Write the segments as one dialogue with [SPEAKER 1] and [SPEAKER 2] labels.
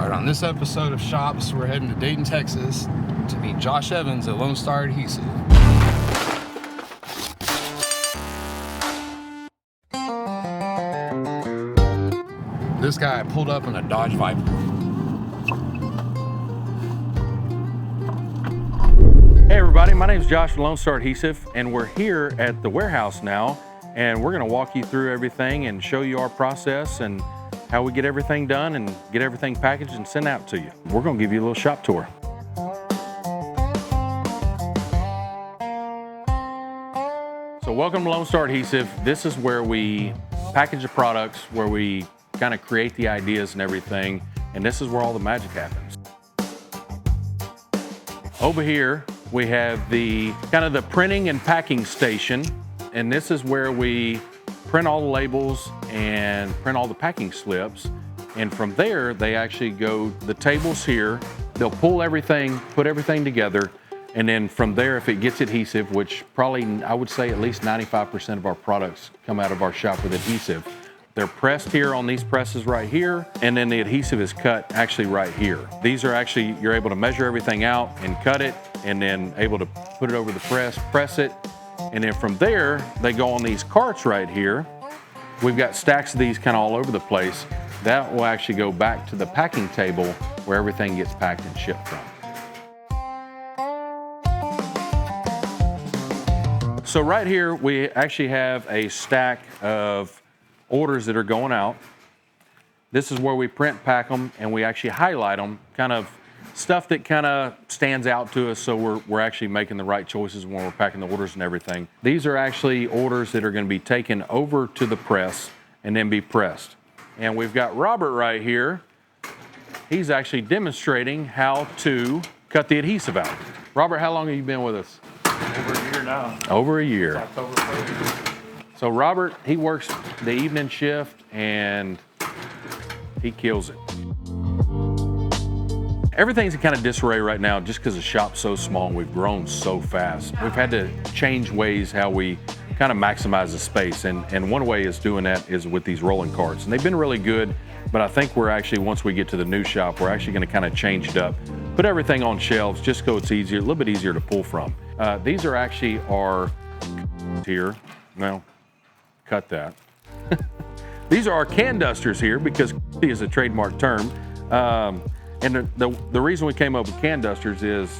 [SPEAKER 1] All right, on this episode of Shops, we're heading to Dayton, Texas to meet Josh Evans at Lonestar Adhesive. This guy pulled up in a Dodge Viper.
[SPEAKER 2] Hey everybody, my name is Josh from Lonestar Adhesive, and we're here at the warehouse now, and we're going to walk you through everything and show you our process and how we get everything done and get everything packaged and sent out to you. We're going to give you a little shop tour. So welcome to Lonestar Adhesive. This is where we package the products, where we kind of create the ideas and everything, and this is where all the magic happens. Over here we have the kind of the printing and packing station, and this is where we print all the labels and print all the packing slips, and from there they actually go the tables here. They'll pull everything, put everything together, and then from there, if it gets adhesive, which probably I would say at least 95% of our products come out of our shop with adhesive, they're pressed here on these presses right here, and then the adhesive is cut actually right here. These are actually, you're able to measure everything out and cut it, and then able to put it over the press it, and then from there, they go on these carts right here. We've got stacks of these kind of all over the place. That will actually go back to the packing table where everything gets packed and shipped from. So right here, we actually have a stack of orders that are going out. This is where we print, pack them, and we actually highlight them, kind of stuff that kind of stands out to us, so we're actually making the right choices when we're packing the orders and everything. These are actually orders that are going to be taken over to the press and then be pressed. And we've got Robert right here. He's actually demonstrating how to cut the adhesive out. Robert, how long have you been with us?
[SPEAKER 3] Over a year now.
[SPEAKER 2] Over a year.
[SPEAKER 3] It's October 1st.
[SPEAKER 2] So Robert, he works the evening shift and he kills it. Everything's in kind of disarray right now just because the shop's so small and we've grown so fast. We've had to change ways how we kind of maximize the space, and one way is doing that is with these rolling carts. And they've been really good, but I think we're actually, once we get to the new shop, we're actually going to kind of change it up. Put everything on shelves just so it's easier, a little bit easier to pull from. These are actually our here. Well, cut that. These are our can dusters here because is a trademark term. And the reason we came up with can dusters is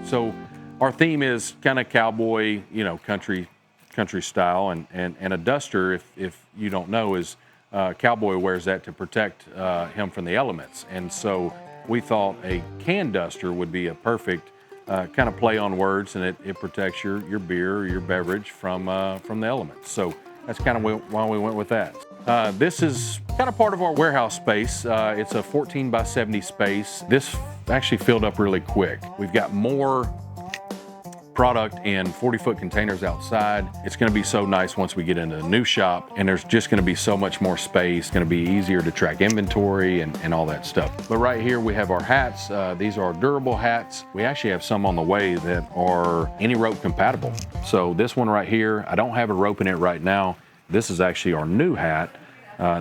[SPEAKER 2] so our theme is kind of cowboy, you know, country style, and a duster, if you don't know, is cowboy wears that to protect him from the elements. And so we thought a can duster would be a perfect kind of play on words, and it protects your beer or your beverage from the elements. So that's kind of why we went with that. This is kind of part of our warehouse space. It's a 14 by 70 space. This actually filled up really quick. We've got more product in 40-foot containers outside. It's going to be so nice once we get into the new shop, and there's just going to be so much more space. It's going to be easier to track inventory and all that stuff. But right here we have our hats. These are durable hats. We actually have some on the way that are any rope compatible. So this one right here, I don't have a rope in it right now. This is actually our new hat.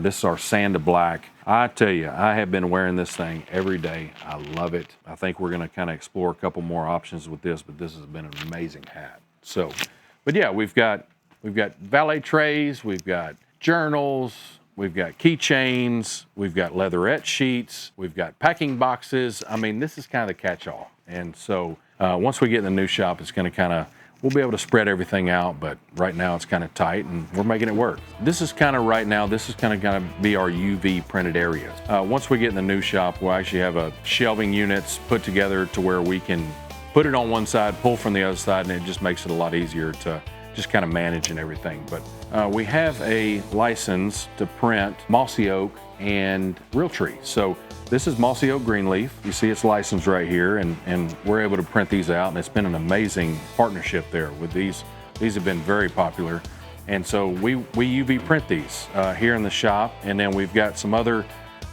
[SPEAKER 2] This is our sand to black. I tell you, I have been wearing this thing every day. I love it. I think we're gonna kind of explore a couple more options with this, but this has been an amazing hat. So, but yeah, we've got valet trays, we've got journals, we've got keychains, we've got leatherette sheets, we've got packing boxes. I mean, this is kind of the catch-all. And so once we get in the new shop, it's gonna kind of, we'll be able to spread everything out, but right now it's kind of tight and we're making it work. This is kind of right now, this is kind of going to be our UV printed areas. Once we get in the new shop, we'll actually have a shelving units put together to where we can put it on one side, pull from the other side, and it just makes it a lot easier to just kind of manage and everything. But we have a license to print mossy oak and real tree. So this is mossy oak greenleaf. You see it's licensed right here, and we're able to print these out, and it's been an amazing partnership there with these. These have been very popular, and so we UV print these here in the shop, and then we've got some other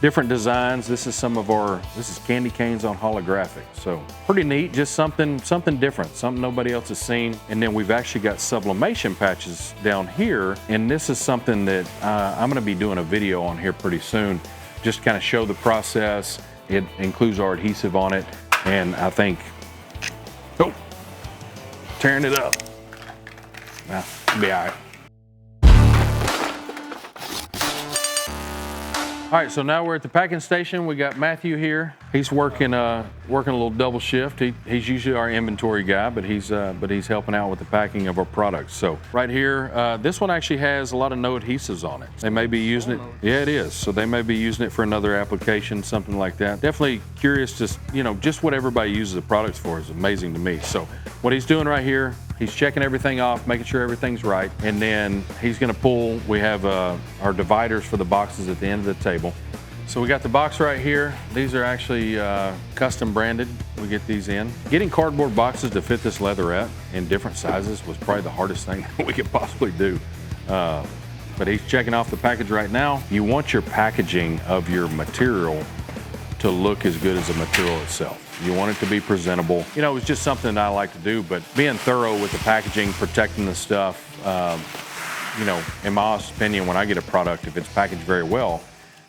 [SPEAKER 2] different designs. This is this is candy canes on holographic. So pretty neat, just something different, something nobody else has seen. And then we've actually got sublimation patches down here. And this is something that I'm gonna be doing a video on here pretty soon, just kind of show the process It includes our adhesive on it, and I think, oh, tearing it up. Nah, it'll be all right. All right, so now we're at the packing station. We got Matthew here. He's working a little double shift. He's usually our inventory guy, but he's helping out with the packing of our products. So right here, this one actually has a lot of no adhesives on it. They may be using it. Yeah, it is. So they may be using it for another application, something like that. Definitely curious, just what everybody uses the products for is amazing to me. So what he's doing right here, he's checking everything off, making sure everything's right, and then he's going to pull. We have our dividers for the boxes at the end of the table. So we got the box right here. These are actually custom branded. We get these in. Getting cardboard boxes to fit this leatherette in different sizes was probably the hardest thing we could possibly do. But he's checking off the package right now. You want your packaging of your material to look as good as the material itself. You want it to be presentable. You know, it's just something I like to do, but being thorough with the packaging, protecting the stuff, in my honest opinion, when I get a product, if it's packaged very well,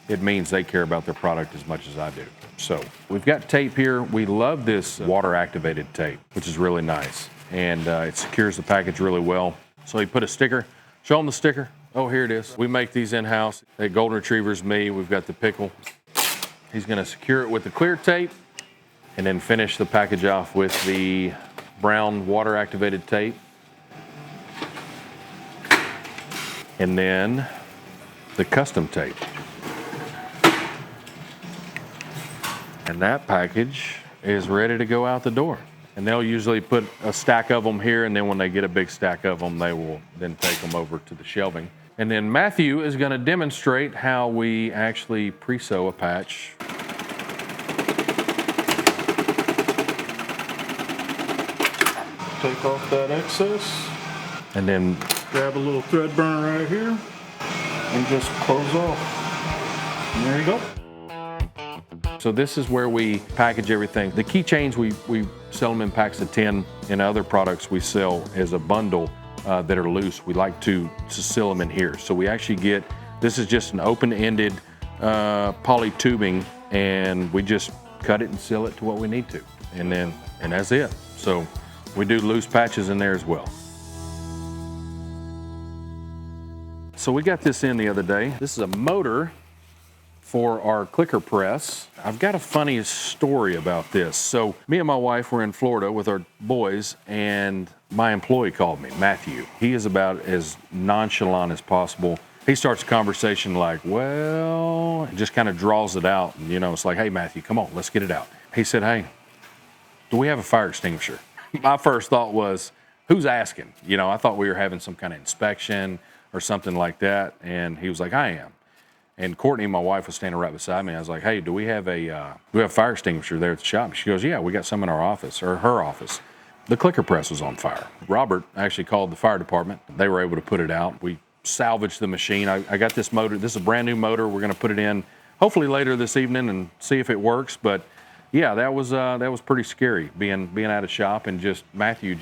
[SPEAKER 2] it means they care about their product as much as I do. So we've got tape here. We love this water activated tape, which is really nice. And it secures the package really well. So you put a sticker, show them the sticker. Oh, here it is. We make these in-house. The golden retriever's me. We've got the pickle. He's gonna secure it with the clear tape and then finish the package off with the brown water activated tape. And then the custom tape. And that package is ready to go out the door. And they'll usually put a stack of them here, and then when they get a big stack of them, they will then take them over to the shelving. And then Matthew is going to demonstrate how we actually pre-sew a patch.
[SPEAKER 3] Take off that excess.
[SPEAKER 2] And then
[SPEAKER 3] Grab a little thread burner right here and just close off. And there you go.
[SPEAKER 2] So this is where we package everything. The keychains, we sell them in packs of 10. In other products we sell as a bundle that are loose. We like to seal them in here. So we actually get, this is just an open-ended poly tubing, and we just cut it and seal it to what we need to. And that's it. So we do loose patches in there as well. So we got this in the other day. This is a motor for our clicker press. I've got a funny story about this. So me and my wife were in Florida with our boys, and my employee called me, Matthew. He is about as nonchalant as possible. He starts a conversation like, well, just kind of draws it out. And, it's like, hey, Matthew, come on, let's get it out. He said, hey, do we have a fire extinguisher? My first thought was, who's asking? I thought we were having some kind of inspection or something like that. And he was like, I am. And Courtney, my wife, was standing right beside me. I was like, hey, do we have a fire extinguisher there at the shop? She goes, yeah, we got some in our office, or her office. The clicker press was on fire. Robert actually called the fire department. They were able to put it out. We salvaged the machine. I got this motor. This is a brand new motor. We're gonna put it in hopefully later this evening and see if it works. But yeah, that was pretty scary being out of shop, and just Matthew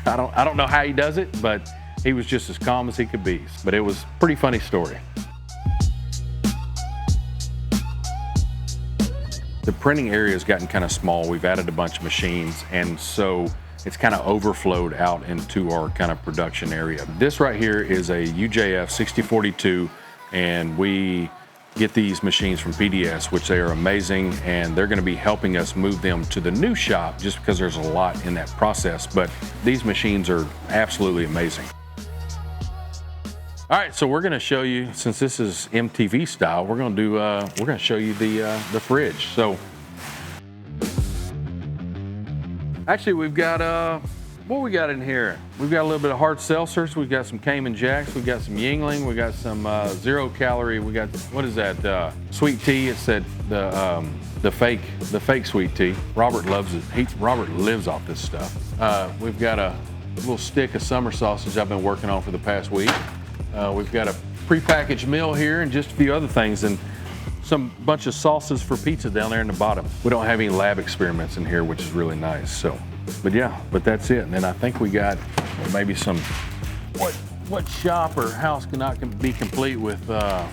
[SPEAKER 2] I don't know how he does it, but he was just as calm as he could be. But it was a pretty funny story. The printing area has gotten kind of small. We've added a bunch of machines, and so it's kind of overflowed out into our kind of production area. This right here is a UJF 6042, and we get these machines from PDS, which they are amazing, and they're going to be helping us move them to the new shop just because there's a lot in that process. But these machines are absolutely amazing. All right, so we're going to show you, since this is NTV style, we're going to show you the fridge. So actually, we've got what we got in here? We've got a little bit of hard seltzers. We've got some Cayman Jacks. We've got some Yingling. We got some 0 calorie. We got, what is that? Sweet tea. It's that the fake sweet tea. Robert loves it. Robert lives off this stuff. We've got a little stick of summer sausage I've been working on for the past week. We've got a prepackaged meal here and just a few other things, and some bunch of sauces for pizza down there in the bottom. We don't have any lab experiments in here, which is really nice. So, but that's it. And then I think we got maybe some, what shop or house cannot be complete with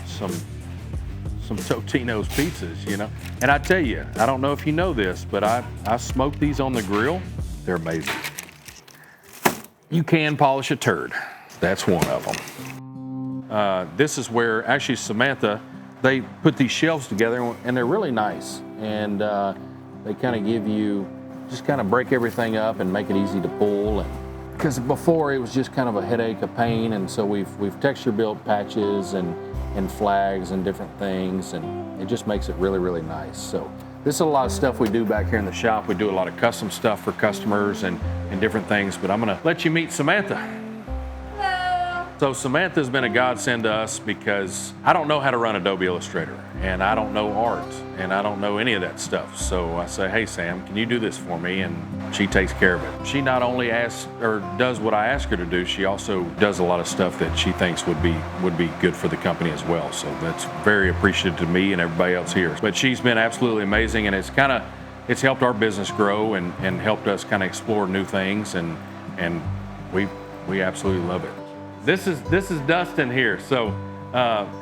[SPEAKER 2] some some Totino's pizzas, you know. And I tell you, I don't know if you know this, but I smoke these on the grill. They're amazing. You can polish a turd. That's one of them. This is where actually Samantha, they put these shelves together and they're really nice. And they kind of give you, just kind of break everything up and make it easy to pull. And because before it was just kind of a headache, a pain, and so we've texture built patches and flags and different things, and it just makes it really, really nice. So this is a lot of stuff we do back here in the shop. We do a lot of custom stuff for customers and different things, but I'm gonna let you meet Samantha.
[SPEAKER 4] Hello.
[SPEAKER 2] So Samantha's been a godsend to us because I don't know how to run Adobe Illustrator, and I don't know art, and I don't know any of that stuff. So I say, hey Sam, can you do this for me? And she takes care of it. She not only asks or does what I ask her to do, she also does a lot of stuff that she thinks would be good for the company as well. So that's very appreciative to me and everybody else here. But she's been absolutely amazing, and it's helped our business grow and helped us kind of explore new things, and we absolutely love it. This is Dustin here. So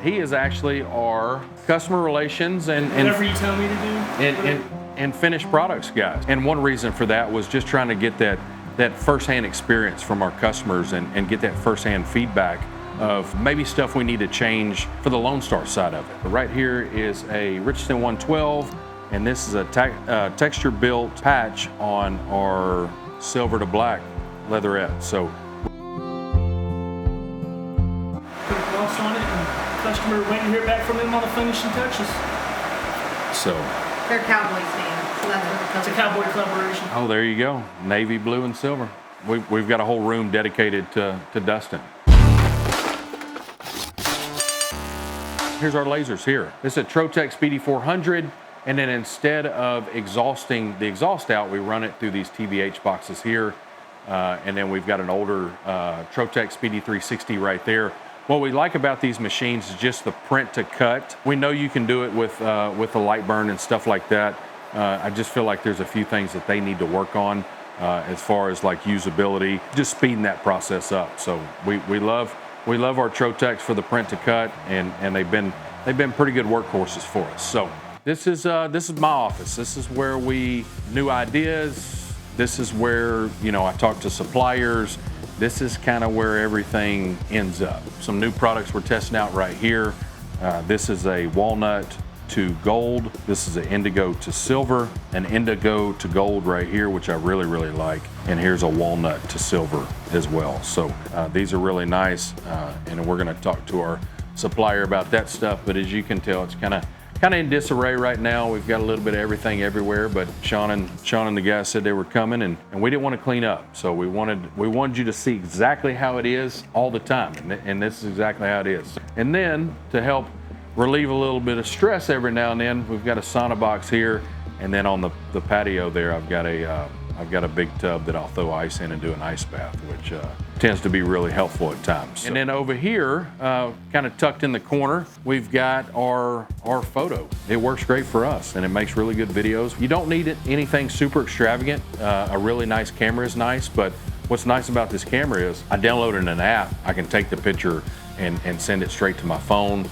[SPEAKER 2] he is actually our customer relations and
[SPEAKER 5] whatever you tell me to do.
[SPEAKER 2] And finished products guys. And one reason for that was just trying to get that firsthand experience from our customers and get that firsthand feedback of maybe stuff we need to change for the Lonestar side of it. But right here is a Richardson 112, and this is a texture built patch on our silver to black leatherette. So
[SPEAKER 5] Put a gloss on it, and customer waiting to hear back from him on the finishing touches.
[SPEAKER 2] so
[SPEAKER 4] They're Cowboys fans, so that's what the
[SPEAKER 5] It's a cowboy collaboration.
[SPEAKER 2] oh, there you go, navy blue and silver. We've got a whole room dedicated to Dustin. Here's our lasers here. This is a Trotec Speedy 400, and then instead of exhausting the exhaust out, we run it through these TBH boxes here, and then we've got an older Trotec Speedy 360 right there. What we like about these machines is just the print to cut. We know you can do it with the light burn and stuff like that. I just feel like there's a few things that they need to work on as far as like usability, just speeding that process up. So we love our Trotecs for the print to cut, and they've been pretty good workhorses for us. So this is my office. This is where new ideas. This is where I talk to suppliers. This is kind of where everything ends up. Some new products we're testing out right here. This is a walnut to gold. This is an indigo to silver, an indigo to gold right here, which I really, really like. And here's a walnut to silver as well. So these are really nice, and we're gonna talk to our supplier about that stuff. But as you can tell, it's kind of in disarray right now. We've got a little bit of everything everywhere, but Sean and the guys said they were coming, and we didn't want to clean up. So we wanted you to see exactly how it is all the time, and this is exactly how it is. And then to help relieve a little bit of stress every now and then, we've got a sauna box here, and then on the patio there, I've got a big tub that I'll throw ice in and do an ice bath, which tends to be really helpful at times. And then over here, kind of tucked in the corner, we've got our photo. It works great for us, and it makes really good videos. You don't need anything super extravagant. A really nice camera is nice, but what's nice about this camera is I downloaded an app. I can take the picture and send it straight to my phone.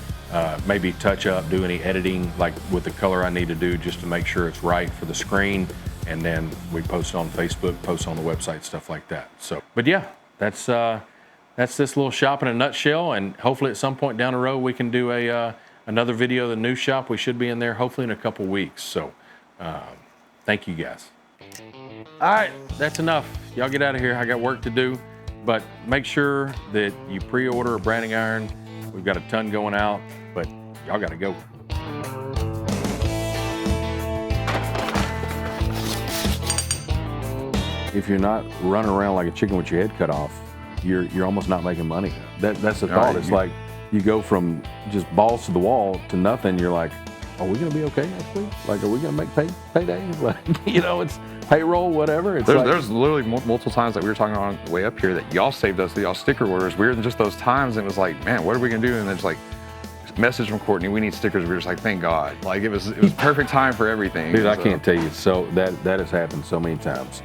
[SPEAKER 2] Maybe touch up, do any editing like with the color I need to do just to make sure it's right for the screen. And then we post it on Facebook, post on the website, stuff like that. So, but yeah, that's this little shop in a nutshell. And hopefully at some point down the road, we can do another video of the new shop. We should be in there hopefully in a couple weeks. So thank you guys. All right, that's enough. Y'all get out of here. I got work to do, but make sure that you pre-order a branding iron. We've got a ton going out, but y'all got to go. If you're not running around like a chicken with your head cut off, you're almost not making money. That's the thought. It's like you go from just balls to the wall to nothing. You're like, are we gonna be okay next week? Like, are we gonna make payday? Like, it's payroll, whatever.
[SPEAKER 6] There's literally multiple times that we were talking on the way up here that y'all saved us, y'all sticker orders. We were in just those times, and it was like, man, what are we gonna do? And it's like, message from Courtney, we need stickers. We were just like, thank God. Like, it was perfect time for everything.
[SPEAKER 2] Dude, I can't tell you. So that has happened so many times.